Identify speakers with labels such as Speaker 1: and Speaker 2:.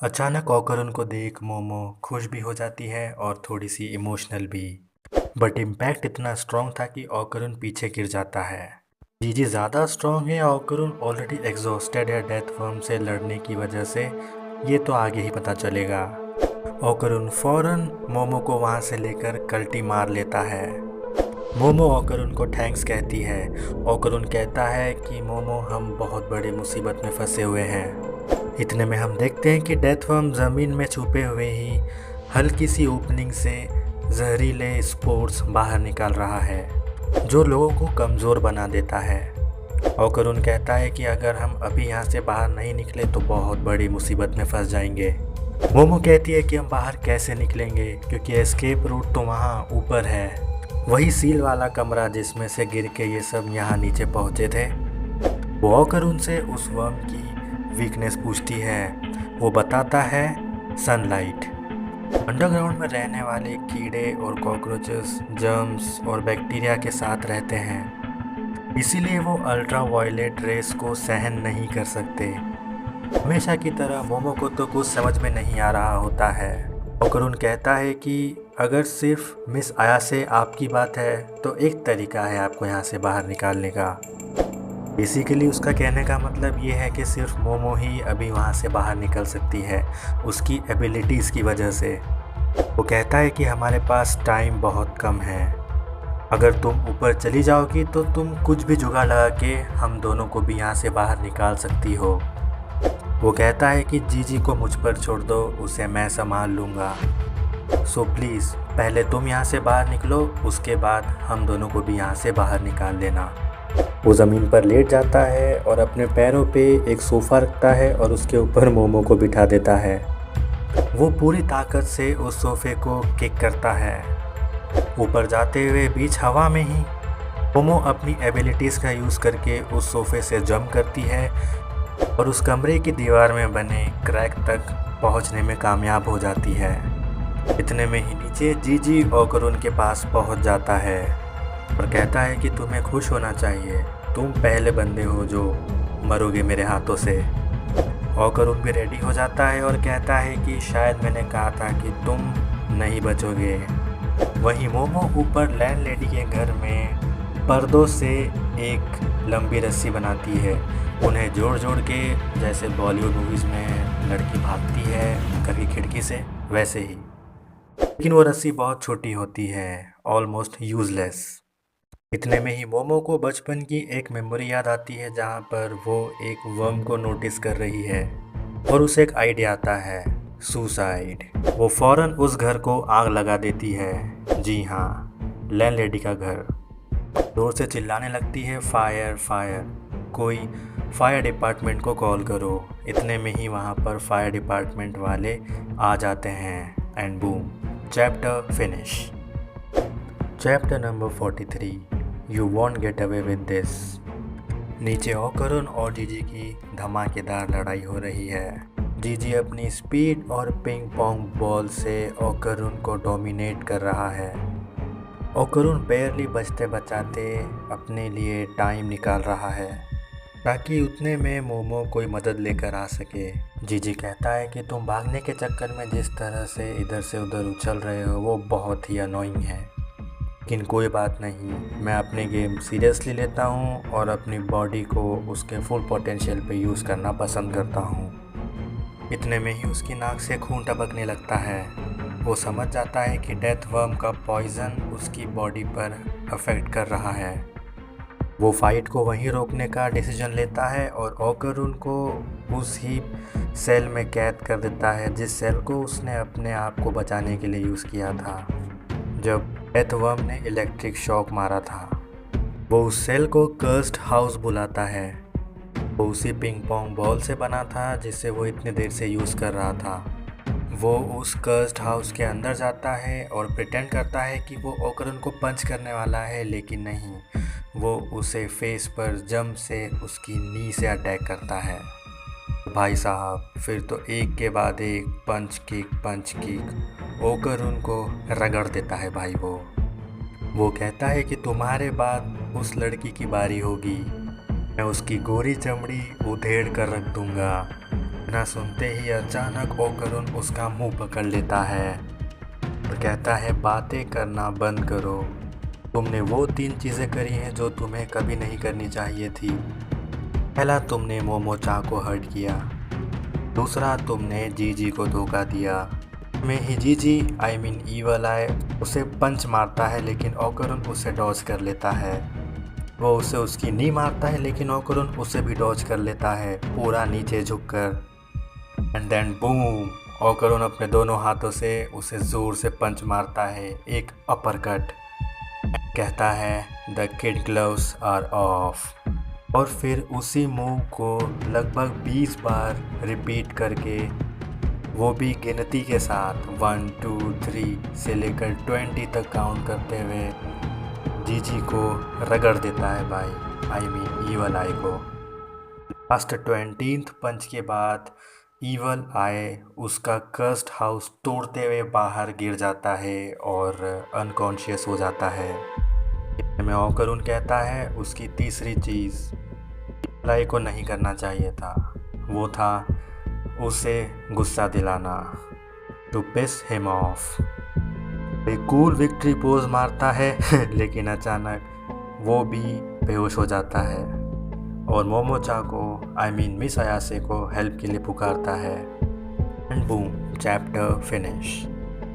Speaker 1: अचानक ओकरुन को देख मोमो खुश भी हो जाती है और थोड़ी सी इमोशनल भी। बट इम्पैक्ट इतना स्ट्रॉन्ग था कि ओकरुन पीछे गिर जाता है। जीजी ज़्यादा स्ट्रॉन्ग है या ओकरुन ऑलरेडी एग्जॉस्टेड है डेथ वर्म से लड़ने की वजह से, ये तो आगे ही पता चलेगा। ओकरुन फौरन मोमो को वहाँ से लेकर कल्टी मार लेता है। मोमो ओकरुन को थैंक्स कहती है। ओकरुन कहता है कि मोमो हम बहुत बड़ी मुसीबत में फंसे हुए हैं। इतने में हम देखते हैं कि डेथ वर्म ज़मीन में छुपे हुए ही हल्की सी ओपनिंग से जहरीले स्पोर्स बाहर निकाल रहा है, जो लोगों को कमज़ोर बना देता है। ओकरुन कहता है कि अगर हम अभी यहाँ से बाहर नहीं निकले तो बहुत बड़ी मुसीबत में फंस जाएंगे। मोमो कहती है कि हम बाहर कैसे निकलेंगे, क्योंकि एस्केप रूट तो वहाँ ऊपर है, वही सील वाला कमरा जिसमें से गिर के ये सब यहाँ नीचे पहुँचे थे। वो ओकरुन से उस वर्म की वीकनेस पूछती है। वो बताता है सनलाइट। अंडरग्राउंड में रहने वाले कीड़े और कॉकरोचेस जर्म्स और बैक्टीरिया के साथ रहते हैं, इसीलिए वो अल्ट्रा वायलेट रेस को सहन नहीं कर सकते। हमेशा की तरह मोमो को तो कुछ समझ में नहीं आ रहा होता है। ओकरुन कहता है कि अगर सिर्फ मिस आया से आपकी बात है तो एक तरीका है आपको यहाँ से बाहर निकालने का। बेसिकली उसका कहने का मतलब ये है कि सिर्फ मोमो ही अभी वहाँ से बाहर निकल सकती है, उसकी एबिलिटीज़ की वजह से। वो कहता है कि हमारे पास टाइम बहुत कम है, अगर तुम ऊपर चली जाओगी तो तुम कुछ भी जुगाड़ लगा के हम दोनों को भी यहाँ से बाहर निकाल सकती हो। वो कहता है कि जीजी को मुझ पर छोड़ दो, उसे मैं संभाल लूँगा। सो प्लीज़ पहले तुम यहाँ से बाहर निकलो, उसके बाद हम दोनों को भी यहाँ से बाहर निकाल देना। वो ज़मीन पर लेट जाता है और अपने पैरों पे एक सोफ़ा रखता है और उसके ऊपर मोमो को बिठा देता है। वो पूरी ताकत से उस सोफ़े को किक करता है। ऊपर जाते हुए बीच हवा में ही मोमो अपनी एबिलिटीज़ का यूज़ करके उस सोफ़े से जंप करती है और उस कमरे की दीवार में बने क्रैक तक पहुंचने में कामयाब हो जाती है। इतने में ही नीचे जीजी ओकरुन के पास पहुंच जाता है और कहता है कि तुम्हें खुश होना चाहिए, तुम पहले बंदे हो जो मरोगे मेरे हाथों से। ओकरुन भी रेडी हो जाता है और कहता है कि शायद मैंने कहा था कि तुम नहीं बचोगे। वहीं मोमो ऊपर लैंडलेडी के घर में पर्दों से एक लंबी रस्सी बनाती है, उन्हें जोड़ जोड़ के, जैसे बॉलीवुड मूवीज़ में लड़की भागती है घर की खिड़की से, वैसे ही। लेकिन वो रस्सी बहुत छोटी होती है, ऑलमोस्ट यूज़लेस। इतने में ही मोमो को बचपन की एक मेमोरी याद आती है जहाँ पर वो एक वर्म को नोटिस कर रही है और उसे एक आइडिया आता है, सुसाइड। वो फौरन उस घर को आग लगा देती है। जी हाँ, लैंडलेडी का घर। जोर से चिल्लाने लगती है, फायर फायर, कोई फायर डिपार्टमेंट को कॉल करो। इतने में ही वहाँ पर फायर डिपार्टमेंट वाले आ जाते हैं and boom, chapter finish. Chapter number 43, you want get away with this. नीचे ओकरुन और जीजी की धमाकेदार लड़ाई हो रही है। जीजी अपनी स्पीड और पिंग पोंग बॉल से ओकरुन को डोमिनेट कर रहा है। ओकरुन बेयरली बचते बचाते अपने लिए टाइम निकाल रहा है ताकि उतने में मोमो कोई मदद लेकर आ सके। जीजी कहता है कि तुम भागने के चक्कर में जिस तरह से इधर से उधर उछल रहे हो वो बहुत ही अनोइंग है, लेकिन कोई बात नहीं, मैं अपने गेम सीरियसली लेता हूँ और अपनी बॉडी को उसके फुल पोटेंशियल पे यूज़ करना पसंद करता हूँ। इतने में ही उसकी नाक से खून टपकने लगता है। वो समझ जाता है कि डेथ वर्म का पॉइज़न उसकी बॉडी पर अफेक्ट कर रहा है। वो फाइट को वहीं रोकने का डिसीजन लेता है और ओकरुन को उस ही सेल में कैद कर देता है जिस सेल को उसने अपने आप को बचाने के लिए यूज़ किया था जब डेथ वर्म ने इलेक्ट्रिक शॉक मारा था। वो उस सेल को कर्स्ड हाउस बुलाता है। वो उसी पिंग पोंग बॉल से बना था जिसे वो इतनी देर से यूज़ कर रहा था। वो उस कर्स्ड हाउस के अंदर जाता है और प्रिटेंड करता है कि वो ओकरुन को पंच करने वाला है, लेकिन नहीं, वो उसे फेस पर जंप से उसकी नी से अटैक करता है। भाई साहब, फिर तो एक के बाद एक पंच किक ओकरुन को रगड़ देता है भाई। वो कहता है कि तुम्हारे बाद उस लड़की की बारी होगी, मैं उसकी गोरी चमड़ी उधेड़ कर रख दूंगा। ना सुनते ही अचानक ओकरुन उसका मुंह पकड़ लेता है और कहता है बातें करना बंद करो। तुमने वो 3 चीज़ें करी हैं जो तुम्हें कभी नहीं करनी चाहिए थी। पहला, तुमने मोमो-चान को हर्ट किया। दूसरा, तुमने जीजी को धोखा दिया। में ही जीजी ईवल आई उसे पंच मारता है लेकिन ओकरुन उसे डॉज कर लेता है। वो उसे उसकी नी मारता है लेकिन ओकरुन उसे भी डॉज कर लेता है पूरा नीचे झुककर। एंड देन बूम, ओकरुन अपने दोनों हाथों से उसे ज़ोर से पंच मारता है, एक अपरकट। कहता है the kid gloves are off और फिर उसी मूव को लगभग 20 बार रिपीट करके, वो भी गिनती के साथ 1 2 3 से लेकर 20 तक काउंट करते हुए जीजी को रगड़ देता है भाई, ईवल आई को। लास्ट 20th पंच के बाद ईवल आई उसका कर्स्ड हाउस तोड़ते हुए बाहर गिर जाता है और अनकॉन्शियस हो जाता है। में ओकरुन कहता है उसकी तीसरी चीज़ लाई को नहीं करना चाहिए था, वो था उसे गुस्सा दिलाना, टू पिस हिम ऑफ। एक कूल विक्ट्री पोज मारता है लेकिन अचानक वो भी बेहोश हो जाता है और मोमो-चान को मिस अयासे को हेल्प के लिए पुकारता है। And boom, chapter finish.